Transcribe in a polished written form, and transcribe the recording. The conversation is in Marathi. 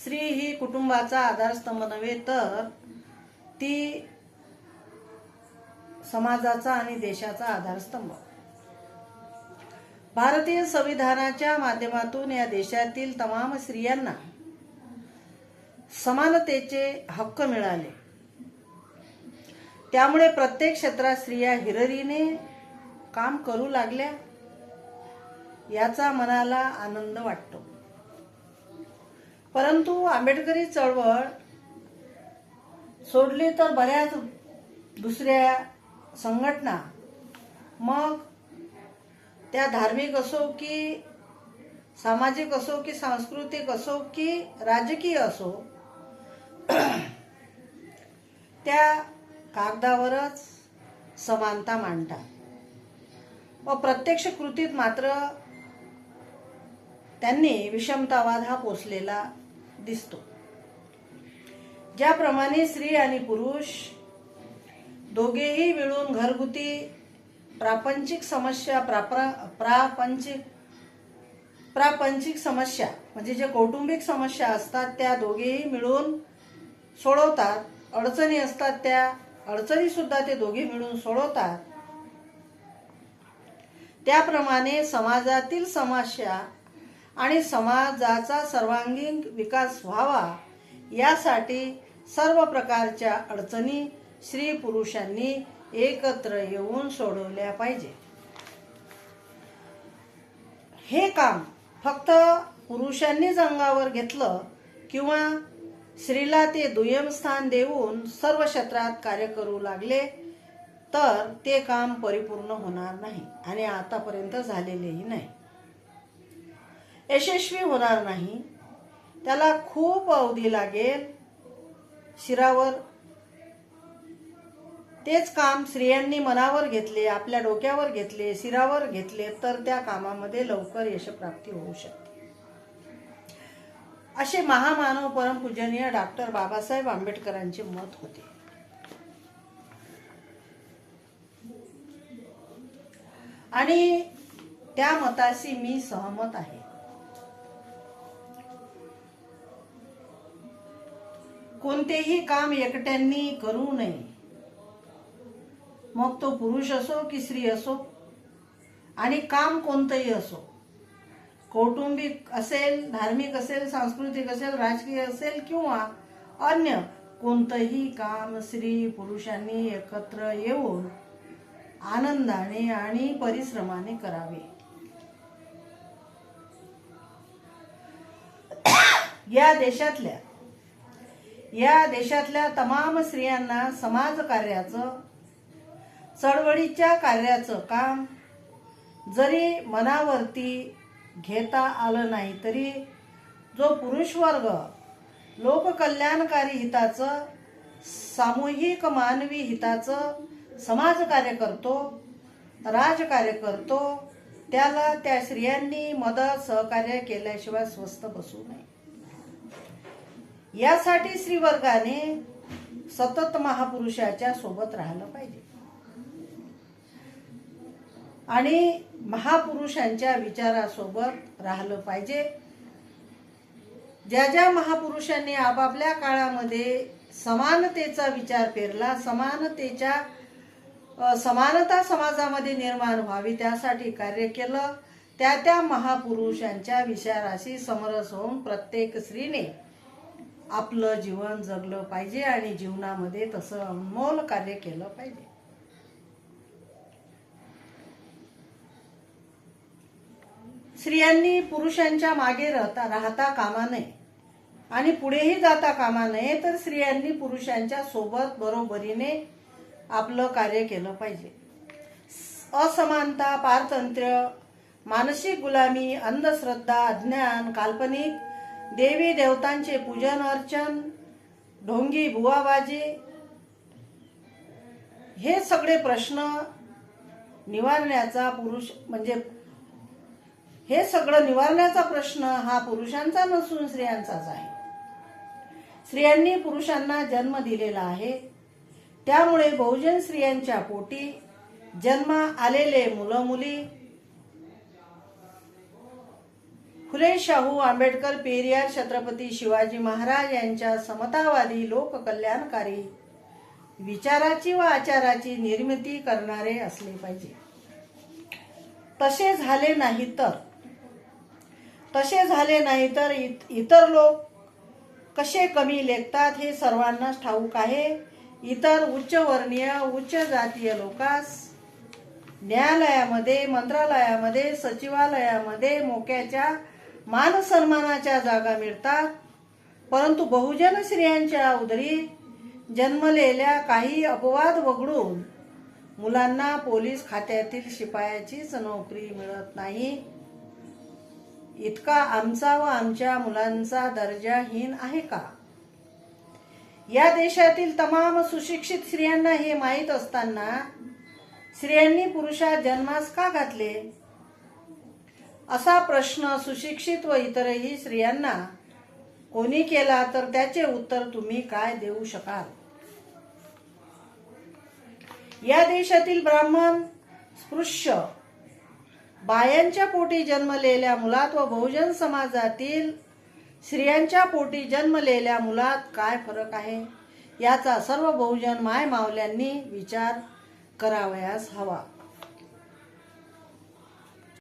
स्त्री ही कुटुंबाचा आधारस्तंभ नव्हे तर ती समाजाचा आणि देशाचा आधारस्तंभ. भारतीय संविधानाच्या माध्यमातून या देशातील तमाम स्त्रियांना समानतेचे हक्क मिळाले. त्यामुळे प्रत्येक क्षेत्रात स्त्रिया हिरिरीने काम करू लागल्या, याचा मनाला आनंद वाटतो. परंतु आंबेडकरी चळवळ सोडली तर बऱ्याच दुसऱ्या संघटना, मग त्या धार्मिक असो की सामाजिक असो की सांस्कृतिक असो की राजकीय असो, त्या कागदावरच समानता मांडतात व प्रत्यक्ष कृतीत मात्र त्यांनी विषमतावाद हा पोसलेला दिसतो. ज्याप्रमाणे स्त्री आणि पुरुष दोघेही मिळून घरगुती प्रापंचिक समस्या प्रापंचिक समस्या म्हणजे जे कौटुंबिक समस्या असतात त्या दोघेही मिळून सोडवतात. अडचणी असतात त्या अडचणी सुद्धा ते दोघे मिळून सोडवतात. त्याप्रमाणे समाजातील समस्या आणि समाजाचा सर्वांगीण विकास व्हावा यासाठी सर्व प्रकारच्या अडचणी स्त्री पुरुषांनी एकत्र येऊन सोडवल्या पाहिजे. हे काम फक्त पुरुषांनीच अंगावर घेतलं किंवा स्त्रीला ते दुय्यम स्थान देऊन सर्व क्षेत्रात कार्य करू लागले तर ते काम परिपूर्ण होणार नाही आणि आतापर्यंत झालेलेही नाही, यशस्वी होणार नाही. त्याला खूप अवधी लागेल. शिरावर तेच काम स्त्रियांनी मनावर घेतले, आपल्या डोक्यावर घेतले, शिरावर घेतले तर त्या कामामध्ये लवकर यशप्राप्ती होऊ शकते. असे महामानव परमपूजनीय डॉक्टर बाबासाहेब आंबेडकरांचे मत होते. आणि त्या मताशी मी सहमत आहे. कोणतेही काम एकट्यांनी करू नये, मग तो पुरुष असो की स्त्री असो, आणि काम कोणतंही असो, कौटुंबिक असेल, धार्मिक असेल, सांस्कृतिक असेल, राजकीय असेल किंवा अन्य कोणतंही काम स्त्री पुरुषांनी एकत्र येऊन आनंदाने आणि परिश्रमाने करावे. या देशातल्या तमाम स्त्रियांना समाजकार्याचं, चळवळीच्या कार्याचं काम जरी मनावरती घेता आलं नाही तरी जो पुरुष वर्ग लोककल्याणकारी हिताचं, सामूहिक मानवी हिताचं समाजकार्य करतो, राजकार्य करतो, त्याला त्या स्त्रियांनी मदत सहकार्य केल्याशिवाय स्वस्थ बसू नये. यासाठी स्त्रीवर्गाने सतत महापुरुषाच्या सोबत राहिलं पाहिजे आणि महापुरुषांच्या विचारासोबत राहिलं पाहिजे. ज्या महापुरुषांनी आपापल्या काळामध्ये समानतेचा विचार पेरला, समानता समाजामध्ये निर्माण व्हावी त्यासाठी कार्य केलं, त्या महापुरुषांच्या विचाराशी समरस होऊन प्रत्येक स्त्रीने आपलं जीवन जगलं पाहिजे आणि जीवनामध्ये तसं अनमोल कार्य केलं पाहिजे. स्त्रियांनी पुरुषांच्या मागे राहता कामा नये आणि पुढेही जाता कामा नये, तर स्त्रियांनी पुरुषांच्या सोबत बरोबरीने आपलं कार्य केलं पाहिजे. असमानता, पारतंत्र्य, मानसिक गुलामी, अंधश्रद्धा, अज्ञान, काल्पनिक देवी देवतांचे पूजन अर्चन, ढोंगी बुवाबाजी, हे सगळे प्रश्न निवारण्याचा हे सगळं निवारण्याचा प्रश्न हा पुरुषांचा नसून स्त्रियांचाच आहे. स्त्रियांनी पुरुषांना जन्म दिलेला आहे. त्यामुळे बहुजन स्त्रियांच्या पोटी जन्म आलेले मुलं मुली फुले, शाहू, आंबेडकर, पेरियार, छत्रपती शिवाजी महाराज यांच्या समतावादी लोककल्याणकारी विचाराची व आचाराची निर्मिती करणारे असले पाहिजे. तसे झाले नाही तर इतर लोक कसे कमी लेखतात हे सर्वांनाच ठाऊक आहे. इतर उच्चवर्णीय उच्च जातीय लोकांस न्यायालयामध्ये, मंत्रालयामध्ये, सचिवालयामध्ये मोक्याच्या मान सन्मानाच्या जागा मिळतात, परंतु बहुजन स्त्रियांच्या उदरी जन्मलेल्या काही अपवाद वगळून मुलांना पोलीस खात्यातील शिपायाचीच नोकरी मिळत नाही. इतका आमचा व आमच्या मुलांचा दर्जा हीन आहे का? या देशातील तमाम सुशिक्षित स्त्रियांना हे माहीत असताना स्त्रियांनी पुरुषात जन्मास का घातले? असा प्रश्न सुशिक्षित व इतरही स्त्रियांना कोणी केला तर त्याचे उत्तर तुम्ही काय देऊ शकाल? या देशातील ब्राह्मण, स्पृश्य, बायांच्या पोटी जन्मलेल्या मुलात व बहुजन समाजातील स्त्रियांच्या पोटी जन्मलेल्या मुलात काय फरक आहे, याचा सर्व बहुजन मायमावल्यांनी विचार करावयास हवा.